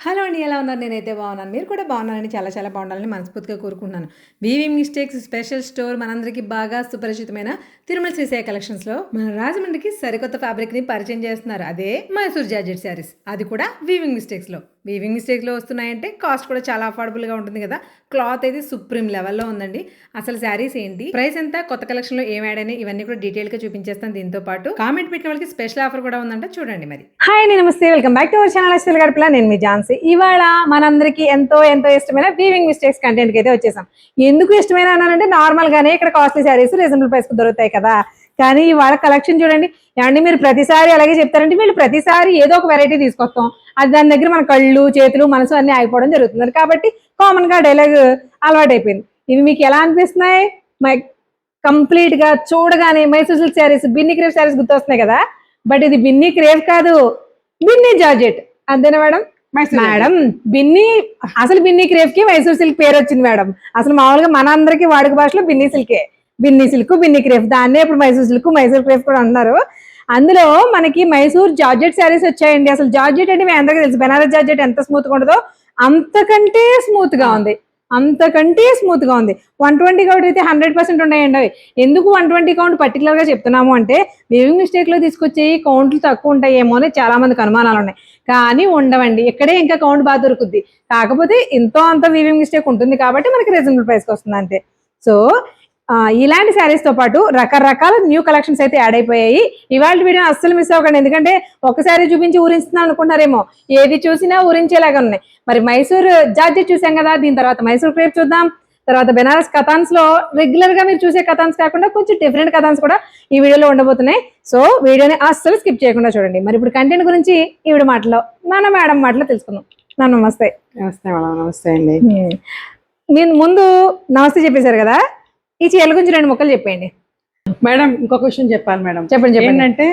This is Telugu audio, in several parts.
హలో అండి. ఎలా ఉన్నారు? నేనైతే బాగున్నాను. మీరు కూడా బాగున్నారని చాలా చాలా బాగుండాలని మనస్ఫూర్తిగా కోరుకుంటున్నాను. వీవింగ్ మిస్టేక్స్ స్పెషల్ స్టోర్ మనందరికీ బాగా సుపరిచితమైన తిరుమల శ్రీశైల కలెక్షన్స్‌లో మన రాజమండ్రికి సరికొత్త ఫ్యాబ్రిక్‌ని పరిచయం చేస్తున్నారు. అదే మైసూర్ జార్జెట్ శారీస్. అది కూడా వీవింగ్ మిస్టేక్స్‌లో. వీవింగ్ మిస్టేక్స్‌లో వస్తున్నాయంటే కాస్ట్ కూడా చాలా అఫోర్డబుల్‌గా ఉంటుంది కదా! క్లాత్ అయితే సుప్రీం లెవెల్‌లో ఉందండి. అసలు శారీస్ ఏంటి? ప్రైస్ ఎంత? కొత్త కలెక్షన్‌లో ఏం యాడ్ అయినాయి? ఇవన్నీ కూడా డీటెయిల్‌గా చూపించేస్తాను. దీంతో పాటు కామెంట్ పెట్టిన వాళ్ళకి స్పెషల్ ఆఫర్ కూడా ఉందంట చూడండి మరి. హాయ్ అండి. నమస్తే. Welcome back to our channel అశ్విల్ గడపల. నేను మీ ఝాన్సీ. ఇవాళ మనందరికీ ఎంతో ఎంతో ఇష్టమైన వీవింగ్ మిస్టేక్స్ కంటెంట్‌కి అయితే వచ్చేసాం. ఎందుకు ఇష్టమైన అన్నానంటే నార్మల్ గానే ఇక్కడ కాస్ట్లీ శారీస్ రీజనబుల్ ప్రైస్ కు దొరుకుతాయి కదా! కానీ ఇవాళ కలెక్షన్ చూడండి. ఏమండి మీరు ప్రతిసారి అలాగే చెప్తారంటే వీళ్ళు ప్రతిసారి ఏదో ఒక వెరైటీ తీసుకొస్తాం. అది దాని దగ్గర మన కళ్ళు, చేతులు, మనసు అన్ని ఆగిపోవడం జరుగుతుంది. కాబట్టి కామన్ గా డైలాగ్ అలవాటైపోయింది. ఇవి మీకు ఎలా అనిపిస్తున్నాయి? కంప్లీట్ గా చూడగానే మైసూర్ సిల్క్ శారీస్, బిన్ని క్రేప్ శారీస్ గుర్తొస్తున్నాయి కదా! బట్ ఇది బిన్నీ క్రేప్ కాదు, బిన్నీ జార్జెట్. అంతేనా మేడం? మేడం బిన్నీ అసలు బిన్నీ క్రేప్ కి మైసూర్ సిల్క్ పేరు వచ్చింది మేడం. అసలు మామూలుగా మన అందరికి వాడుక భాషలో బిన్నీ సిల్కే. బిన్నీ సిల్క్, బిన్నీ క్రేప్, దాన్నే ఇప్పుడు మైసూర్ సిల్క్, మైసూర్ క్రేప్ కూడా అంటున్నారు. అందులో మనకి మైసూర్ జార్జెట్ శారీస్ వచ్చాయండి. అసలు జార్జెట్ అంటే మీ అందరికీ తెలుసు, బెనారస్ జార్జెట్ ఎంత స్మూత్ గా ఉండదో అంతకంటే స్మూత్ గా ఉంది. 120 కౌంట్ అయితే 100% ఉన్నాయండి అవి. ఎందుకు 120 కౌంట్ పర్టికులర్ గా చెప్తున్నాము అంటే వీవింగ్ మిస్టేక్ లో తీసుకొచ్చి కౌంట్లు తక్కువ ఉంటాయేమో అని చాలా మందికి అనుమానాలు ఉన్నాయి. కానీ ఉండవండి. ఇక్కడే ఇంకా కౌంట్ బాగా దొరుకుద్ది. కాకపోతే ఎంతో అంత వీవింగ్ మిస్టేక్ ఉంటుంది కాబట్టి మనకి రీజనబుల్ ప్రైస్కి వస్తుంది అంతే. సో ఇలాంటి శారీస్ తో పాటు రకరకాల న్యూ కలెక్షన్స్ అయితే యాడ్ అయిపోయాయి. ఇవాళ వీడియో అస్సలు మిస్ అవ్వకండి. ఎందుకంటే ఒకసారి చూపించి ఊరిస్తున్నాం అనుకుంటున్నారేమో, ఏది చూసినా ఊరించేలాగా ఉన్నాయి. మరి మైసూర్ జార్జెట్ చూసాం కదా, దీని తర్వాత మైసూర్ క్రేప్ చూద్దాం. తర్వాత బెనారస్ కథాన్స్ లో రెగ్యులర్ గా మీరు చూసే కథాన్స్ కాకుండా కొంచెం డిఫరెంట్ కథాన్స్ కూడా ఈ వీడియోలో ఉండబోతున్నాయి. సో వీడియోని అస్సలు స్కిప్ చేయకుండా చూడండి. మరి ఇప్పుడు కంటెంట్ గురించి ఈవిడ మాటలో మన మేడం మాటలో తెలుసుకుందాం. నమస్తే. నమస్తే మేడం. నమస్తే అండి. మీరు ముందు నమస్తే చెప్పేశారు కదా, ఈ చీరల గురించి 2 ముక్కలు చెప్పండి మేడం. ఇంకొక విషయం చెప్పాలి మేడం. చెప్పండి. ఏంటంటే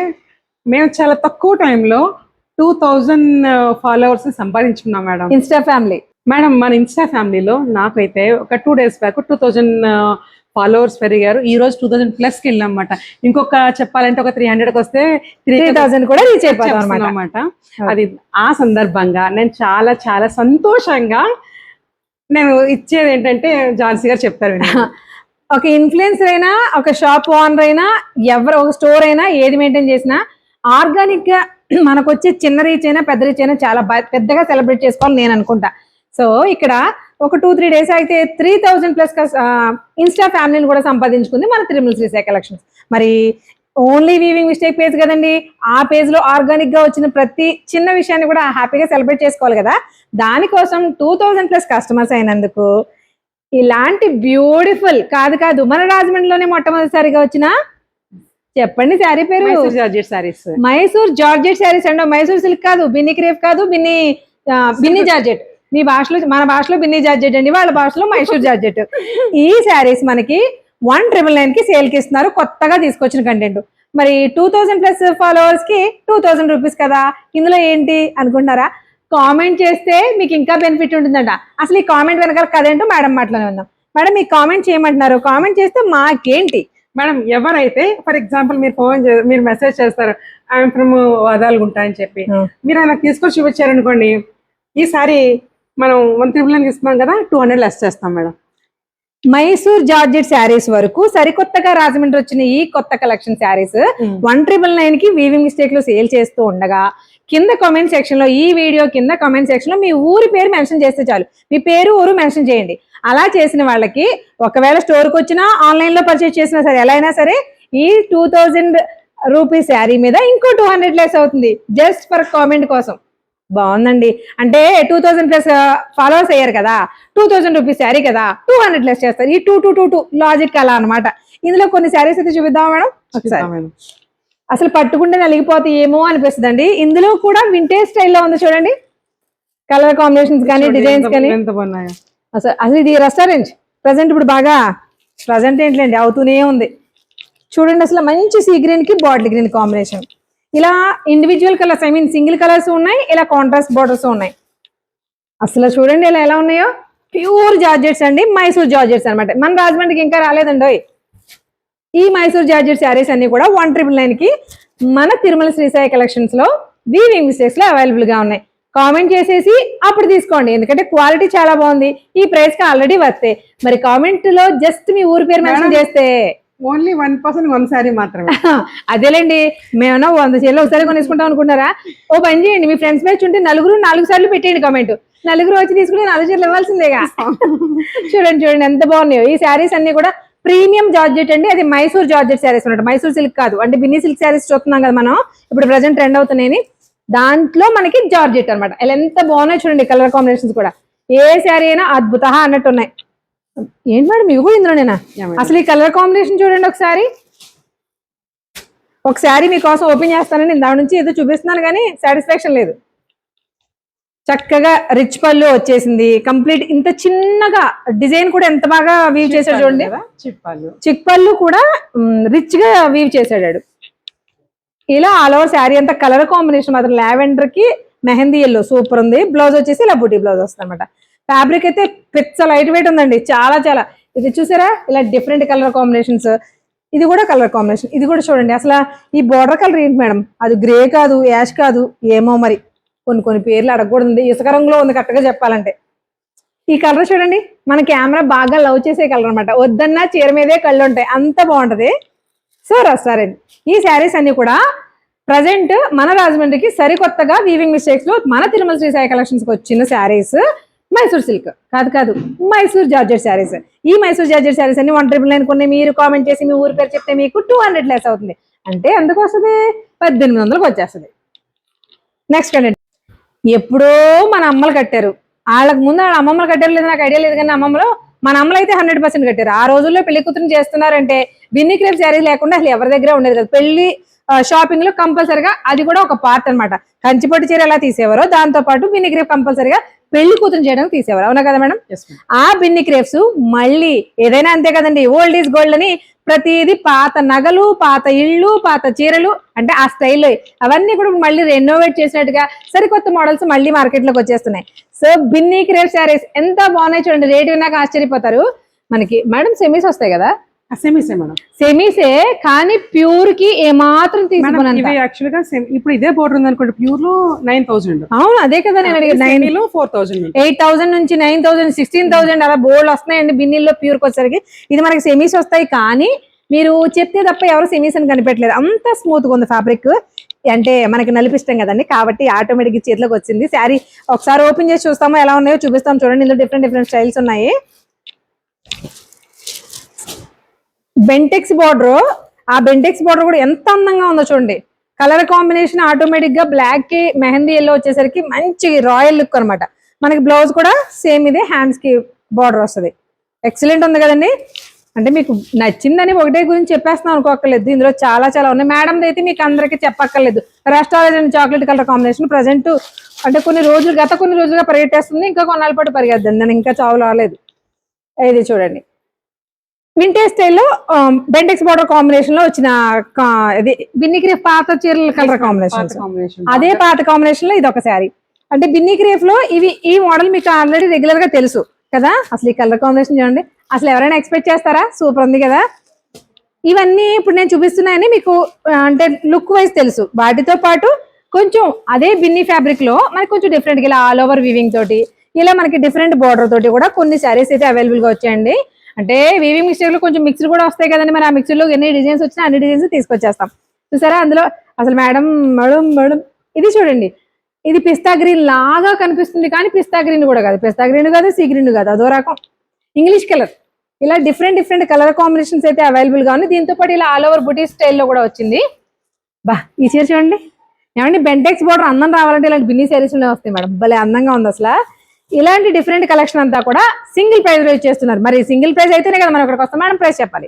మేము చాలా తక్కువ టైంలో 2000 ఫాలోవర్స్ సంపాదించుకున్నాం మేడం. ఇన్స్టా ఫ్యామిలీ మేడం, మన ఇన్స్టా ఫ్యామిలీలో నాకైతే ఒక 2 days బ్యాక్ 2000 ఫాలోవర్స్ పెరిగారు. ఈ రోజు 2000+ కి వెళ్ళామన్నమాట. ఇంకొక చెప్పాలంటే ఒక 300కి వస్తే 3000 కూడా రీచ్ అయిపోతాం అన్నమాట. అది ఆ సందర్భంగా నేను చాలా చాలా సంతోషంగా నేను ఇచ్చేది ఏంటంటే ఝాన్సీ గారు చెప్తారు. ఒక ఇన్ఫ్లుయెన్సర్ అయినా, ఒక షాప్ ఓనర్ అయినా, ఎవరు ఒక స్టోర్ అయినా ఏది మెయింటైన్ చేసినా ఆర్గానిక్ గా మనకు వచ్చే చిన్న రీచ్ అయినా పెద్ద రీచ్ అయినా చాలా పెద్దగా సెలబ్రేట్ చేసుకోవాలి నేను అనుకుంటా. సో ఇక్కడ ఒక 2-3 days అయితే 3000+ ఇన్స్టా ఫ్యామిలీని కూడా సంపాదించుకుంది మన తిరుమల శ్రీశైల కలెక్షన్స్. మరి ఓన్లీ వీవింగ్ మిస్టేక్ పేజ్ కదండి, ఆ పేజ్ లో ఆర్గానిక్ గా వచ్చిన ప్రతి చిన్న విషయాన్ని కూడా హ్యాపీగా సెలబ్రేట్ చేసుకోవాలి కదా. దానికోసం 2000+ కస్టమర్స్ అయినందుకు ఇలాంటి బ్యూటిఫుల్ కాదు మన రాజమండ్రిలోనే మొట్టమొదటిసారిగా వచ్చిన చెప్పండి శారీ పేరు? మైసూర్ జార్జెట్ శారీస్. మైసూర్ జార్జెట్ శారీస్ అండి. మైసూర్ సిల్క్ కాదు, బిన్నీ క్రేప్ కాదు, బిన్నీ జార్జెట్. మీ భాషలో, మన భాషలో బిన్నీ జార్జెట్ అండి, వాళ్ళ భాషలో మైసూర్ జార్జెట్. ఈ శారీస్ మనకి 1999 కి సేల్ కి ఇస్తున్నారు. కొత్తగా తీసుకొచ్చిన కంటెంట్. మరి 2000+ ఫాలోవర్స్ కి 2000 రూపీస్ కదా, ఇందులో ఏంటి అనుకుంటున్నారా? కామెంట్ చేస్తే మీకు ఇంకా బెనిఫిట్ ఉంటుందంట. అసలు ఈ కామెంట్ వెనకాల కదేంటో మేడం మాటలోనే ఉందాం. మేడం మీకు కామెంట్ చేయమంటున్నారు, కామెంట్ చేస్తే మాకేంటి మేడం? ఎవరైతే ఫర్ ఎగ్జాంపుల్ మీరు మెసేజ్ చేస్తారు ఐఎమ్ ఫ్రమ్ వదాలగుంట అని చెప్పి, మీరు నాకు తీసుకొచ్చి చూపించారనుకోండి, ఈసారి మనం 199 ఇస్తున్నాం కదా, 200 లెస్ చేస్తాం మేడం. మైసూర్ జార్జెట్ శారీస్ వరకు సరికొత్తగా రాజమండ్రి వచ్చిన ఈ కొత్త కలెక్షన్ శారీస్ 1999 కి వీవింగ్ మిస్టేక్ లో సేల్ చేస్తూ ఉండగా కింద కామెంట్ సెక్షన్ లో, ఈ వీడియో కింద కామెంట్ సెక్షన్ లో మీ ఊరి పేరు మెన్షన్ చేస్తే చాలు. మీ పేరు ఊరు మెన్షన్ చేయండి. అలా చేసిన వాళ్ళకి ఒకవేళ స్టోర్కి వచ్చినా, ఆన్లైన్ లో పర్చేస్ చేసినా సరే, ఎలా అయినా సరే ఈ 2000 రూపీస్ శారీ మీద ఇంకో 200 లెస్ అవుతుంది, జస్ట్ ఫర్ కామెంట్ కోసం. బాగుందండి. అంటే 2000+ ఫాలోవర్స్ అయ్యారు కదా, 2000 రూపీస్ శారీ కదా, 200 లెస్ చేస్తారు. ఈ 2 లాజిక్ అలా అనమాట. ఇందులో కొన్ని శారీస్ అయితే చూపిద్దామా మేడం ఒకసారి? అసలు పట్టుకుంటే నలిగిపోతాయి ఏమో అనిపిస్తుంది అండి. ఇందులో కూడా వింటేజ్ స్టైల్లో ఉంది చూడండి, కలర్ కాంబినేషన్స్ కానీ, డిజైన్స్ కానీ. అసలు ఇది రెస్టారెంట్ ప్రజెంట్ ఇప్పుడు బాగా ప్రజెంట్ ఏంటండి అవుతూనే ఉంది. చూడండి, అసలు మంచి సీ గ్రీన్ కి బాటిల్ గ్రీన్ కాంబినేషన్. ఇలా ఇండివిజువల్ కలర్స్, సింగిల్ కలర్స్ ఉన్నాయి, ఇలా కాంట్రాస్ట్ బోర్డర్స్ ఉన్నాయి. అసలు చూడండి ఇలా ఎలా ఉన్నాయో. ప్యూర్ జార్జెట్స్ అండి, మైసూర్ జార్జెట్స్ అనమాట. మన రాజమండ్రికి ఇంకా రాలేదండి ఈ మైసూర్ జార్జెట్ శారీస్ అన్ని కూడా 1999 కి మన తిరుమల శ్రీశైల కలెక్షన్స్ లో వీవింగ్ మిస్టేక్స్ లో అవైలబుల్ గా ఉన్నాయి. కామెంట్ చేసేసి అప్పుడు తీసుకోండి, ఎందుకంటే క్వాలిటీ చాలా బాగుంది, ఈ ప్రైస్ కి ఆల్రెడీ వస్తే. మరి కామెంట్ లో జస్ట్ మీ ఊరి పేరు మెన్షన్ చేస్తే ఓన్లీ 1% 1 సారీ మాత్రమే. అదేలేండి, మేమన్నా 100 చీరలు ఒకసారి కొనేసుకుంటాం అనుకుంటారా? ఓ పని చేయండి, మీ ఫ్రెండ్స్ మ్యాచ్ ఉంటే నలుగురు 4 సార్లు పెట్టేయండి కామెంట్, నలుగురు వచ్చి తీసుకుని 4 చీరలు ఇవ్వాల్సిందేగా. చూడండి చూడండి ఎంత బాగున్నాయో ఈ శారీస్ అన్ని కూడా. ప్రీమియం జార్జెట్ అండి, అది మైసూర్ జార్జెట్ శారీస్ అన్నమాట, మైసూర్ సిల్క్ కాదు. అంటే బిన్నీ సిల్క్ శారీస్ చూస్తున్నాం కదా మనం ఇప్పుడు ప్రజెంట్ ట్రెండ్ అవుతున్నాయని, దాంట్లో మనకి జార్జెట్ అనమాట. ఇలా ఎంత బాగున్నాయి చూడండి, కలర్ కాంబినేషన్స్ కూడా. ఏ శారీ అయినా అద్భుత అన్నట్టు ఉన్నాయి. ఏంటి మేడం ఇవి కూడా ఇందులోనేనా? అసలు ఈ కలర్ కాంబినేషన్ చూడండి ఒకసారి. ఒకసారి మీకోసం ఓపెన్ చేస్తానని దాని నుంచి ఏదో చూపిస్తున్నాను కానీ సాటిస్ఫాక్షన్ లేదు. చక్కగా రిచ్ పళ్ళు వచ్చేసింది కంప్లీట్. ఇంత చిన్నగా డిజైన్ కూడా ఎంత బాగా వీవ్ చేశాడు చూడండి. చిక్ పళ్ళు కూడా రిచ్ గా వీవ్ చేశాడు. ఇలా ఆల్ ఓవర్ శారీ అంతా కలర్ కాంబినేషన్ మాత్రం లావెండర్ కి మెహందీ ఎల్లో సూపర్ ఉంది. బ్లౌజ్ వచ్చేసి ఇలా బూటీ బ్లౌజ్ వస్తుంది అనమాట. ఫ్యాబ్రిక్ అయితే పిచ్చ లైట్ వెయిట్ ఉందండి, చాలా చాలా. ఇది చూసారా ఇలా డిఫరెంట్ కలర్ కాంబినేషన్స్. ఇది కూడా కలర్ కాంబినేషన్, ఇది కూడా చూడండి. అసలు ఈ బోర్డర్ కలర్ ఏంటి మేడం? అది గ్రే కాదు, యాష్ కాదు, ఏమో మరి కొన్ని పేర్లు అడగకూడదు. ఇసుక రంగులో ఉంది కరెక్ట్గా చెప్పాలంటే. ఈ కలర్ చూడండి, మన కెమెరా బాగా లవ్ చేసే కలర్ అనమాట. వద్దన్నా చీర మీదే కళ్ళు ఉంటాయి, అంత బాగుంటది. సో రెస్టారెంట్ ఈ శారీస్ అన్ని కూడా ప్రజెంట్ మన రాజమండ్రికి సరికొత్తగా వీవింగ్ మిస్టేక్స్ లో మన తిరుమల శ్రీ సాయి కలెక్షన్స్ కి వచ్చిన శారీస్ మైసూర్ సిల్క్ కాదు మైసూర్ జార్జెట్ శారీస్. ఈ మైసూర్ జార్జెట్ శారీస్ అన్ని 199 కొన్ని. మీరు కామెంట్ చేసి మీ ఊరి పేరు చెప్తే మీకు 200 లెస్ అవుతుంది. అంటే ఎందుకు వస్తుంది? 1800కి వచ్చేస్తుంది. నెక్స్ట్ అండి, ఎప్పుడో మన అమ్మలు కట్టారు, వాళ్ళకి ముందు వాళ్ళ అమ్మమ్మలు కట్టారు లేదు నాకు ఐడియా లేదు, కానీ అమ్మమ్మలో మన అమ్మలు అయితే 100% కట్టారు. ఆ రోజుల్లో పెళ్లి కూతురుని చేస్తున్నారంటే బిన్నీ క్రేప్ శారీ లేకుండా అసలు ఎవరి దగ్గర ఉండేది కదా. పెళ్లి షాపింగ్ లో కంపల్సరిగా అది కూడా ఒక పార్ట్ అనమాట. కంచిపట్టు చీర ఎలా తీసేవారో దాంతో పాటు బిన్నీ క్రేప్ కంపల్సరిగా పెళ్లి కూతురు చేయడానికి తీసేవారు, అవునా కదా మేడం? ఆ బిన్నీ క్రేప్స్ మళ్ళీ ఏదైనా అంతే కదండి, ఓల్డ్ ఈజ్ గోల్డ్ అని ప్రతిదీ పాత నగలు, పాత ఇళ్ళు, పాత చీరలు అంటే ఆ స్టైల్లో అవన్నీ కూడా మళ్ళీ రెనోవేట్ చేసినట్టుగా సరికొత్త మోడల్స్ మళ్ళీ మార్కెట్ లోకి వచ్చేస్తున్నాయి. సో బిన్నీ క్రేప్ శారీస్ ఎంత బాగున్నాయి చూడండి, రేట్ విన్నాక ఆశ్చర్యపోతారు. మనకి మేడం సెమీస్ వస్తాయి కదా, సెమీసే మేడం, సెమీసే కానీ ప్యూర్ కి ఏమాత్రం తీసుకున్నాను. యాక్చువల్ గా ఇప్పుడు ఇదే బోర్డర్ ఉంది అనుకోండి, ప్యూర్ లో 9000. అవును అదే కదా నేను అడిగాను. 9 లో 4000, 8000 నుంచి 9000, 16000 అలా బోర్డు వస్తున్నాయండి బిన్నీల్లో ప్యూర్ కి వచ్చేసరికి. ఇది మనకి సెమీస్ వస్తాయి కానీ మీరు చెప్తే తప్ప ఎవరు సెమీస్ అని కనిపెట్టలేదు, అంత స్మూత్ గా ఉంది ఫ్యాబ్రిక్. అంటే మనకి నలిపిస్తాం కదండి కాబట్టి ఆటోమేటిక్ చేతిలోకి వచ్చింది. శారీ ఒకసారి ఓపెన్ చేసి చూస్తామో ఎలా ఉన్నాయో చూపిస్తాం చూడండి. ఇందులో డిఫరెంట్ స్టైల్స్ ఉన్నాయి. బెంటెక్స్ బార్డర్, ఆ బెంటెక్స్ బార్డర్ కూడా ఎంత అందంగా ఉందో చూడండి. కలర్ కాంబినేషన్ ఆటోమేటిక్ గా బ్లాక్ కి మెహందీ ఎల్లో వచ్చేసరికి మంచి రాయల్ లుక్ అనమాట. మనకి బ్లౌజ్ కూడా సేమ్ ఇదే, హ్యాండ్స్ కి బార్డర్ వస్తుంది. ఎక్సలెంట్ ఉంది కదండి. అంటే మీకు నచ్చిందని ఒకటే గురించి చెప్పేస్తున్నాం అనుకోక్కర్లేదు, ఇందులో చాలా చాలా ఉన్నాయి. మేడం అయితే మీకు అందరికీ చెప్పక్కర్లేదు. Restaurant chocolate colour combination present అంటే గత కొన్ని రోజులుగా పరిగెట్టేస్తుంది, ఇంకా కొన్నాళ్ళ పాటు పరిగెద్దండి, నేను ఇంకా చావు రాలేదు. ఇది చూడండి వింటేజ్ స్టైల్లో బెంటెక్స్ బార్డర్ కాంబినేషన్ లో వచ్చిన ఇది బిన్నీ క్రేప్ పాత చీరల కలర్ కాంబినేషన్, అదే పాత కాంబినేషన్ లో ఇది ఒక శారీ. అంటే బిన్నీ క్రేప్ లో ఈ మోడల్ మీకు ఆల్రెడీ రెగ్యులర్ గా తెలుసు కదా. అసలు ఈ కలర్ కాంబినేషన్ చూడండి, అసలు ఎవరైనా ఎక్స్పెక్ట్ చేస్తారా? సూపర్ ఉంది కదా. ఇవన్నీ ఇప్పుడు నేను చూపిస్తున్నాయని మీకు అంటే లుక్ వైజ్ తెలుసు. వాటితో పాటు కొంచెం అదే బిన్నీ ఫ్యాబ్రిక్ లో మనకి కొంచెం డిఫరెంట్ గా ఇలా ఆల్ ఓవర్ వీవింగ్ తోటి ఇలా మనకి డిఫరెంట్ బార్డర్ తోటి కూడా కొన్ని శారీస్ అయితే అవైలబుల్ గా వచ్చాయండి. అంటే వీవింగ్ మిక్స్చర్ లో కొంచెం మిక్స్డ్ కూడా వస్తాయి కదండి, మరి ఆ మిక్స్చర్ లో ఎన్ని డిజైన్స్ వచ్చినా అన్ని డిజైన్స్ తీసుకొచ్చేస్తాం. చూసారా అందులో అసలు మేడం ఇది చూడండి, ఇది పిస్తా గ్రీన్ లాగా కనిపిస్తుంది కానీ పిస్తా గ్రీన్ కూడా కాదు, పిస్తా గ్రీన్ కాదు, సీ గ్రీన్ కాదు, అదో రకం ఇంగ్లీష్ కలర్. ఇలా డిఫరెంట్ కలర్ కాంబినేషన్స్ అయితే అవైలబుల్ గా ఉంది. దీంతో పాటు ఇలా ఆల్ ఓవర్ బుటీ స్టైల్లో కూడా వచ్చింది. బా ఈ చీర చూడండి ఏమండి, బెంటెక్స్ బోర్డర్ అందం రావాలంటే ఇలాంటి బిన్నీ శారీస్ లోనే వస్తాయి మేడం, భలే అందంగా ఉంది అసలు. ఇలాంటి డిఫరెంట్ కలెక్షన్ అంతా కూడా సింగిల్ ప్రైస్ లో ఇచ్చేస్తున్నారు. మరి సింగిల్ ప్రైస్ అయితేనే కదా మనం ఇక్కడికి వస్తాం. మేడం ప్రైస్ చెప్పాలి.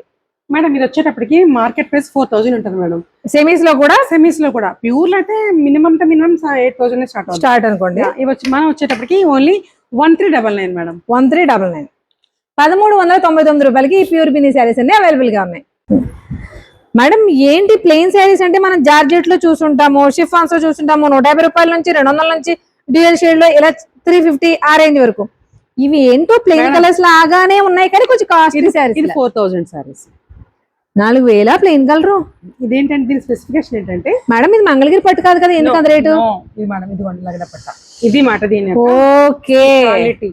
మేడం ఇది వచ్చేటప్పటికి మార్కెట్ ప్రైస్ 4000 ఉంటుంది మేడం. సెమీస్ లో కూడా ప్యూర్ లో అయితే మినిమం 8000 స్టార్ట్ అనుకోండి. ఇవి వచ్చి మనం వచ్చేటప్పటికి ఓన్లీ 1399 మేడం, 1399, 1399 రూపాయలకి ఈ ప్యూర్ బిన్నీ శారీస్ అన్ని అవైలబుల్ గా ఉన్నాయి. మేడం ఏంటి ప్లెయిన్ శారీస్ అంటే మనం జార్జెట్ లో చూసుంటాము, షిఫాన్స్ లో చూసుంటాము, 150 రూపాయల నుంచి 200 నుంచి డ్యూయల్ షేడ్ లో ఇలా 350 ఆ రేంజ్ వరకు. ఇవి ఏంటో ప్లెయిన్ కలర్స్ లాగానే ఉన్నాయి కానీ కొంచెం కాస్ట్లీ శారీస్. ఇది 4000 శారీస్. 4000 plain colour. ఇదేంటంటే దీని స్పెసిఫికేషన్ ఏంటంటే మేడం ఇది మంగళగిరి పట్టు కాదు కదా, ఎందుకు అంత రేటు? ఇది మేడం ఇదిగోండి లగడ పట్ట, ఇది మాట దీని ఓకే, క్వాలిటీ.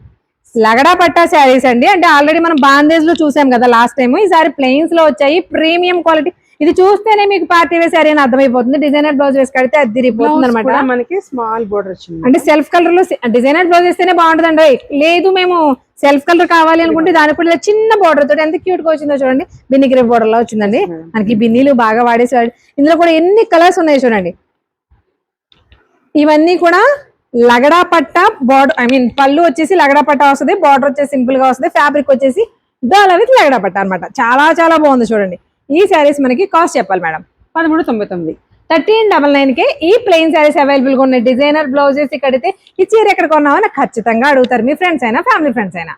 లగడా పట్టా శారీస్ అండి. అంటే ఆల్రెడీ మనం బాందేజ్ లో చూసాం కదా లాస్ట్ టైం. ఈసారి ప్లెయిన్స్ లో వచ్చాయి, ప్రీమియం క్వాలిటీ. ఇది చూస్తేనే మీకు పార్టీ వేర్ శారీ అని అర్థమైపోతుంది. డిజైనర్ బ్లౌజ్ వేసి కడితే అదిరిపోతుంది అనమాట. మనకి స్మాల్ బోర్డర్ వచ్చింది. అంటే సెల్ఫ్ కలర్ లో డిజైనర్ బ్లౌజ్ వేస్తేనే బాగుంటుందండి. లేదు మేము సెల్ఫ్ కలర్ కావాలి అనుకుంటే దానికి కూడా ఇలా చిన్న బోర్డర్ తోటి ఎంత క్యూట్ గా వచ్చిందో చూడండి. బిన్నిగిరి బోర్డర్ లో వచ్చిందండి. మనకి బిన్నీలు బాగా వాడేసాడు. ఇందులో కూడా ఎన్ని కలర్స్ ఉన్నాయి చూడండి. ఇవన్నీ కూడా లగడా పట్ట బోర్డర్, ఐ మీన్ పళ్ళు వచ్చేసి లగడా పట్ట వస్తుంది, బార్డర్ వచ్చేసి సింపుల్ గా వస్తుంది, ఫ్యాబ్రిక్ వచ్చేసి డోలా విత్ లగడా పట్ట అనమాట. చాలా చాలా బాగుంది చూడండి. ఈ శారీస్ మనకి కాస్ట్ చెప్పాలి మేడం. 1399. 1399కే ఈ ప్లెయిన్ శారీస్ అవైలబుల్ గా ఉన్నాయి. డిజైనర్ బ్లౌజెస్ కడితే ఈ చీర ఎక్కడ కొన్నామని ఖచ్చితంగా అడుగుతారు మీ ఫ్రెండ్స్ అయినా ఫ్యామిలీ ఫ్రెండ్స్ అయినా.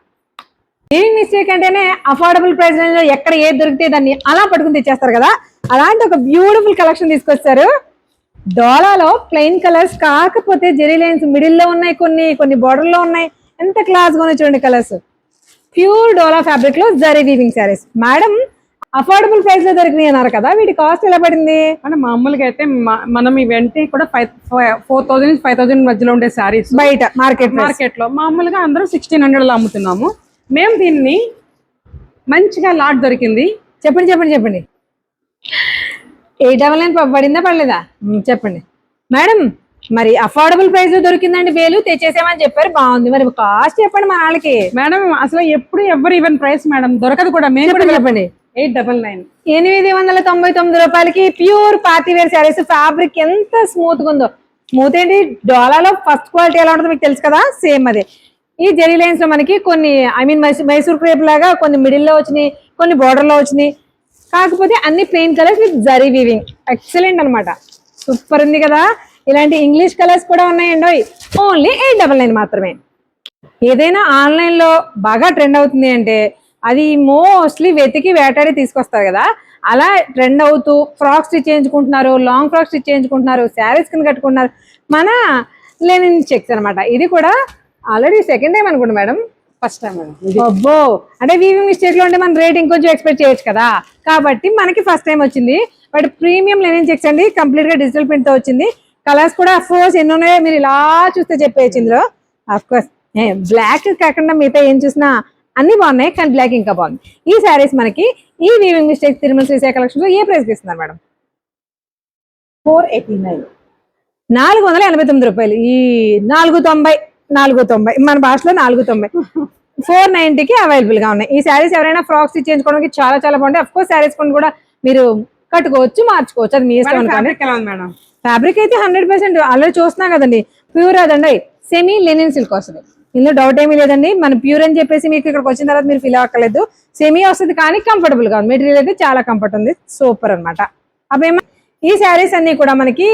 సేవింగ్ మిస్టేక్ అంటేనే అఫోర్డబుల్ ప్రైస్ లో ఎక్కడ ఏది దొరికితే దాన్ని అలా పట్టుకుని తెచ్చేస్తారు కదా, అలాంటి ఒక బ్యూటిఫుల్ కలెక్షన్ తీసుకొచ్చారు. డోలాలో ప్లెయిన్ కలర్స్ కాకపోతే జెరీ లైన్స్ మిడిల్ లో ఉన్నాయి, కొన్ని బార్డర్ లో ఉన్నాయి. ఎంత క్లాస్ గా ఉన్నాయి చూడండి కలర్స్. ప్యూర్ డోలా ఫ్యాబ్రిక్ లో zari weaving saris. Madam affordable price లో దొరికినాయి అన్నారు కదా, వీటి కాస్ట్ ఎలా పడింది? అంటే మామూలుగా అయితే మనం ఇవన్నీ కూడా 4000 నుంచి 5000 మధ్యలో ఉండే శారీస్ బయట మార్కెట్ లో మామూలుగా అందరూ 1600 లో అమ్ముతున్నాము. మేము దీన్ని మంచిగా లాట్ దొరికింది. చెప్పండి. 899 పడిందా పడలేదా చెప్పండి మేడం. మరి అఫోర్డబుల్ ప్రైస్ లో దొరికిందండి, 1000 తెచ్చేసామని చెప్పారు, బాగుంది. మరి కాస్ట్ చెప్పండి మన వాళ్ళకి. మేడం అసలు ఎప్పుడు ఎవరు ఈవెన్ ప్రైస్ మేడం దొరకదు కూడా. మేము కూడా చెప్పండి. 899, 899 రూపాయలకి pure party wear saris. Fabric ఎంత స్మూత్ గా ఉందో. స్మూత్ ఏంటి, డోలాలో ఫస్ట్ క్వాలిటీ ఎలా ఉంటుందో మీకు తెలుసు కదా, సేమ్ అదే. ఈ జెరీ లైన్స్ లో మనకి కొన్ని ఐ మీన్ మైసూర్ క్రేప్ లాగా కొన్ని మిడిల్ లో వచ్చినాయి, కొన్ని బోర్డర్ లో వచ్చినాయి. కాకపోతే అన్ని plain colours with zari weaving. Excellent అనమాట, సూపర్ ఉంది కదా. ఇలాంటి ఇంగ్లీష్ కలర్స్ కూడా ఉన్నాయండి. ఓన్లీ 899 మాత్రమే. ఏదైనా ఆన్లైన్ లో బాగా ట్రెండ్ అవుతుంది అంటే అది మోస్ట్లీ వెతికి వేటాడి తీసుకొస్తారు కదా, అలా ట్రెండ్ అవుతూ ఫ్రాక్స్ స్టిచ్ చేయించుకుంటున్నారు, లాంగ్ ఫ్రాక్స్ స్టిచ్ చేయించుకుంటున్నారు, శారీస్ కింద కట్టుకుంటున్నారు మన లెనిన్ చెక్స్ అనమాట. ఇది కూడా ఆల్రెడీ సెకండ్ టైం అనుకోండి మేడం, ఫస్ట్ టైం మేడం. అబ్బో, అంటే వీవింగ్ మిస్టేక్ లో ఉంటే మనం రేట్ ఇంకొంచెం ఎక్స్పెక్ట్ చేయొచ్చు కదా, కాబట్టి మనకి ఫస్ట్ టైం వచ్చింది. బట్ ప్రీమియం లెనిన్ చెక్స్ అండి, కంప్లీట్ గా డిజిటల్ ప్రింట్ తో వచ్చింది. కలర్స్ కూడా అఫ్ కోర్స్ ఎన్ని ఉన్నాయో మీరు ఇలా చూస్తే చెప్పేయచ్చు. ఇందులో అఫ్ కోర్స్ బ్లాక్ కాకుండా మిగతా ఏం చూసినా అన్ని బాగున్నాయి, కానీ బ్లాక్ ఇంకా బాగుంది. ఈ శారీస్ మనకి ఈ weaving mistake Tirumala Srisaila collection లో ఏ ప్రైస్ ఇస్తున్నారు మేడం? 489, 489 రూపాయలు. ఈ 490 మన భాషలో 490, 490కి అవైలబుల్ గా ఉన్నాయి. ఈ శారీస్ ఎవరైనా ఫ్రాక్స్ స్టిచ్ చేయించుకోవడానికి చాలా చాలా బాగుంటాయి. అఫ్ కోర్స్ శారీస్ కొన్ని కూడా మీరు కట్టుకోవచ్చు, మార్చుకోవచ్చు, అది మీ ఇష్టం అనుకోండి. మేడం ఫ్యాబ్రిక్ అయితే 100% ఆల్రెడీ చూస్తున్నాం కదండి, ప్యూర్ అదండి, సెమీ లెనిన్ సిల్క్ వస్తుంది. ఇందులో డౌట్ ఏమీ లేదండి. మన ప్యూర్ అని చెప్పేసి మీకు ఇక్కడికి వచ్చిన తర్వాత మీరు ఫీల్ అవ్వక్కర్లేదు. సెమీ వస్తుంది కానీ కంఫర్టబుల్ గా ఉంది. మెటీరియల్ అయితే చాలా కంఫర్ట్ ఉంది, సూపర్ అనమాట. అవేమో ఈ శారీస్ అన్ని కూడా మనకి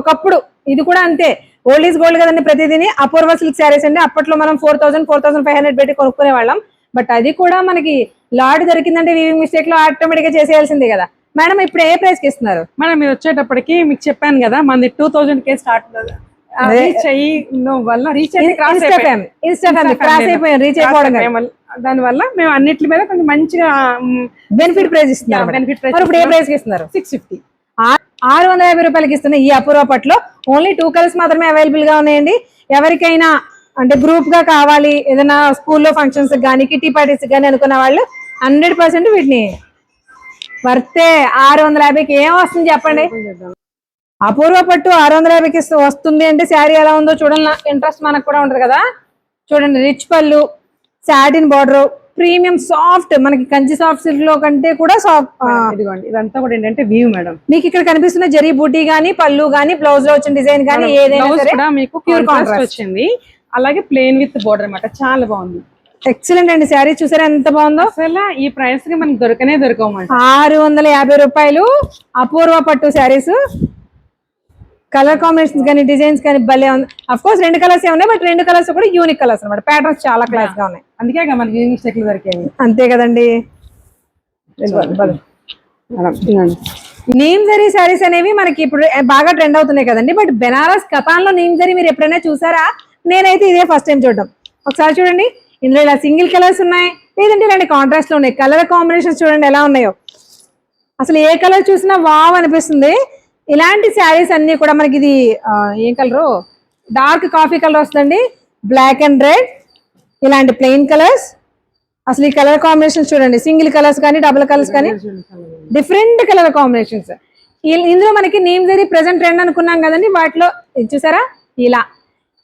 ఒకప్పుడు ఇది కూడా అంతే, ఓల్డ్ ఈజ్ గోల్డ్ కదండి ప్రతిదీని. అపూర్వ సిల్క్ శారీస్ అండి, అప్పట్లో మనం 4000, 4500 పెట్టి కొనుక్కునే వాళ్ళం. బట్ అది కూడా మనకి లాట్ దొరికిందంటే వీవింగ్ మిస్టేక్ లో ఆటోమేటిక్ గా చేసేయాల్సిందే కదా మేడం. ఇప్పుడు ఏ ప్రైస్ కి ఇస్తున్నారు మేడం? మీరు వచ్చేటప్పటికి మీకు చెప్పాను కదా, మనది 2000 స్టార్ట్ రీచ్ అయిపోయాం. దానివల్ల మేము అన్నిటి మీద కొంచెం మంచిగా బెనిఫిట్ ప్రైస్ ఇస్తున్నారు. ఇప్పుడు ఏ ప్రైస్ కి ఇస్తున్నారు? 650, 650 రూపాయలకి ఇస్తున్న ఈ అపూర్వ పట్లో ఓన్లీ 2 కలర్స్ మాత్రమే అవైలబుల్ గా ఉన్నాయండి. ఎవరికైనా అంటే గ్రూప్ గా కావాలి, ఏదైనా స్కూల్లో ఫంక్షన్స్ కానీ కిటీ పార్టీస్ కానీ అనుకున్న వాళ్ళు 100% వీటిని వర్తే. 650కి ఏం వస్తుంది చెప్పండి? అపూర్వ పట్టు 650కి వస్తుంది అంటే శారీ ఎలా ఉందో చూడాలి, ఇంట్రెస్ట్ మనకు కూడా ఉంటది కదా. చూడండి, రిచ్ పళ్ళు, సాటిన్ బార్డర్, ప్రీమియం సాఫ్ట్, మనకి కంచి సాఫ్ట్ సిల్క్ లో కంటే కూడా సాఫ్ట్. ఇదిగోండి, ఇదంతా కూడా ఏంటంటే వ్యూ మేడం. మీకు ఇక్కడ కనిపిస్తున్న జరీ బూటీ గానీ, పళ్ళు గానీ, బ్లౌజ్ లో వచ్చిన డిజైన్ గానీ ఏదైనా సరే మీకు ప్యూర్ కాంట్రాస్ట్ వచ్చింది. అలాగే ప్లెయిన్ విత్ బోర్డర్ అన్నమాట, చాలా బాగుంది. ఎక్సలెంట్ అండి. శారీ చూసారా ఎంత బాగుందో. అసలు ఈ ప్రైస్ కి మనకి దొరకవు. 650 రూపాయలు అపూర్వ పట్టు శారీస్. కలర్ కాంబినేషన్స్ కానీ డిజైన్స్ కానీ భలే ఉంది. అఫ్ కోర్స్ 2 కలర్స్ ఉన్నాయి, బట్ 2 కలర్స్ కూడా యూనిక్ కలర్స్ అన్నమాట. ప్యాటర్న్స్ చాలా క్లాస్ గా ఉన్నాయి, అందుకే మనకి యూనిక్ స్టెక్లు దొరికేవి. అంతే కదండి. నీమ్ జరీ శారీస్ అనేవి మనకి ఇప్పుడు బాగా ట్రెండ్ అవుతున్నాయి కదండి. బట్ బెనారస్ కపాన్ లో నీమ్ జరీ మీరు ఎప్పుడైనా చూసారా? నేనైతే ఇదే ఫస్ట్ టైం చూడడం. ఒకసారి చూడండి, ఇందులో ఇలా సింగిల్ కలర్స్ ఉన్నాయి, లేదంటే ఇలాంటి కాంట్రాస్ట్ లో ఉన్నాయి. కలర్ కాంబినేషన్స్ చూడండి ఎలా ఉన్నాయో. అసలు ఏ కలర్ చూసినా వావ్ అనిపిస్తుంది. ఇలాంటి శారీస్ అన్ని కూడా మనకి ఇది ఏం కలరు, డార్క్ కాఫీ కలర్ వస్తుందండి, బ్లాక్ అండ్ రెడ్, ఇలాంటి ప్లెయిన్ కలర్స్. అసలు ఈ కలర్ కాంబినేషన్స్ చూడండి, సింగిల్ కలర్స్ కానీ డబుల్ కలర్స్ కానీ డిఫరెంట్ కలర్ కాంబినేషన్స్. ఇందులో మనకి నేమ్ జరీ ప్రెసెంట్ ట్రెండ్ అనుకున్నాం కదండి, వాటిలో ఇది చూసారా ఇలా.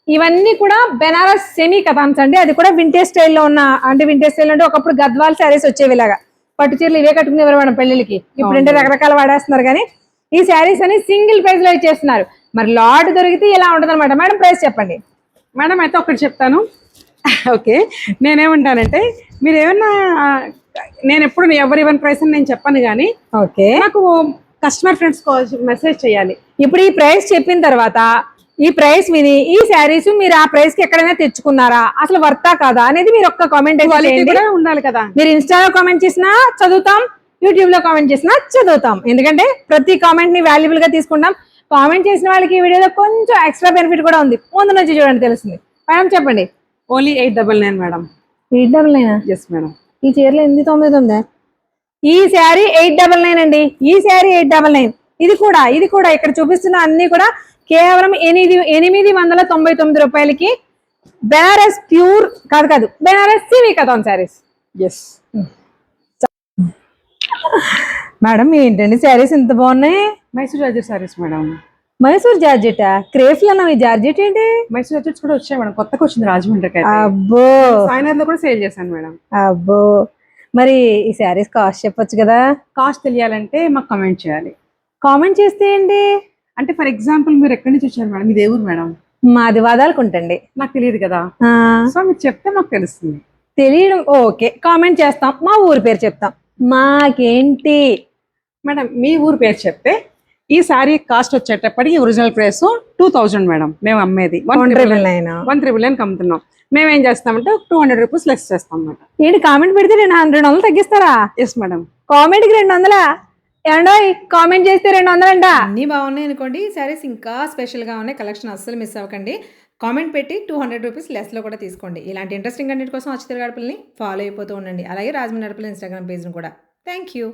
ఇవన్నీ కూడా బెనారస్ సెమీ కథాన్స్ అండి, అది కూడా వింటేజ్ స్టైల్లో ఉన్న, అంటే వింటేజ్ స్టైల్ అంటే ఒకప్పుడు గద్వాల్ శారీస్ వచ్చేవి ఇలాగా, పట్టు చీరలు ఇవే కట్టుకునేవారు మేడం పెళ్లికి. ఇప్పుడంటే రకరకాల వాడేస్తున్నారు, కానీ ఈ శారీస్ అని సింగిల్ ప్రైస్ లో ఇచ్చేస్తున్నారు. మరి లాట్ దొరికితే ఇలా ఉంటుంది అనమాట. మేడం ప్రైస్ చెప్పండి. మేడం అయితే ఒకటి చెప్తాను. ఓకే, నేనేమంటానంటే మీరు ఏమన్నా, నేను ఎప్పుడు ఎవరి వన్ ప్రైస్ అని నేను చెప్పాను, కానీ ఓకే, నాకు కస్టమర్ ఫ్రెండ్స్ మెసేజ్ చేయాలి. ఇప్పుడు ఈ ప్రైస్ చెప్పిన తర్వాత ఈ ప్రైస్ విని ఈ శారీస్ మీరు ఆ ప్రైస్ కి ఎక్కడైనా తెచ్చుకున్నారా, అసలు వర్తా కాదా అనేది మీరు ఒక్క కామెంట్ కూడా ఉండాలి కదా. మీరు ఇన్స్టాలో కామెంట్ చేసినా చదువుతాం, యూట్యూబ్ లో కామెంట్ చేసినా చదువుతాం, ఎందుకంటే ప్రతి కామెంట్ ని వాల్యుబుల్ గా తీసుకుంటాం. కామెంట్ చేసిన వాళ్ళకి ఈ వీడియోలో కొంచెం ఎక్స్ట్రా బెనిఫిట్ కూడా ఉంది, ముందు నుంచి చూడండి తెలుస్తుంది. మేడం చెప్పండి. Only 899 madam. 899? Yes madam. ఈ చీరలో 899? ఈ శారీ 899 అండి, ఈ శారీ 899. ఇది కూడా ఇక్కడ చూపిస్తున్న అన్ని కూడా కేవలం 899 రూపాయలకి బెనారస్ ప్యూర్ కాదు బెనారస్ సివి కథాన్ శారీస్. ఎస్ మేడం ఏంటండి శారీస్ ఇంత బాగున్నాయి? Mysore georgette saris madam. Mysore georgette crepe లో ఈ జార్జెట్ ఏంటి? మైసూర్ జార్జెట్స్ కూడా వచ్చాయి మేడం, కొత్తగా వచ్చింది రాజమండ్రికి. అబ్బో, సాయినర్ లో కూడా సేల్ చేశాను మేడం. అబ్బో, మరి ఈ శారీస్ కాస్ట్ చెప్పొచ్చు కదా. కాస్ట్ తెలియాలంటే మాకు కమెంట్ చేయాలి. కామెంట్ చేస్తే ఏంటి అంటే ఫర్ ఎగ్జాంపుల్ మీరు ఎక్కడి నుంచి వచ్చారు మేడం, మీది ఏ ఊరు మేడం? మాది వాదాలకుంటండి. నాకు తెలియదు కదా, సో మీరు చెప్తే మాకు తెలుస్తుంది. తెలియడం ఓకే, కామెంట్ చేస్తాం, మా ఊరి పేరు చెప్తాం. మాకేంటి మేడం, మీ ఊరు పేరు చెప్తే ఈ సారీ కాస్ట్ వచ్చేటప్పటికి ఒరిజినల్ ప్రైస్ 2000 మేడం. మేము అమ్మేది 199 అమ్ముతున్నాం. మేమేం చేస్తామంటే 200 రూపీస్ లెస్ చేస్తాం అన్నమాట. ఏంటి కామెంట్ పెడితే 200 తగ్గిస్తారా? Yes madam. కామెంట్ కి 200? ఏమండో కామెంట్ చేస్తే 200 అంట. అన్నీ బాగున్నాయి అనుకోండి, ఈ శారీస్ ఇంకా స్పెషల్గా ఉన్నాయి. కలెక్షన్ అస్సలు మిస్ అవ్వకండి. కామెంట్ పెట్టి 200 రూపీస్ లెస్లో కూడా తీసుకోండి. ఇలాంటి ఇంట్రెస్టింగ్ కంటెంట్ కోసం అచ్చితేరు గడపల్ని ఫాలో అయిపోతూ ఉండండి. అలాగే రాజమండ్రి గడపల్లి ఇన్స్టాగ్రామ్ పేజ్ని కూడా. Thank you.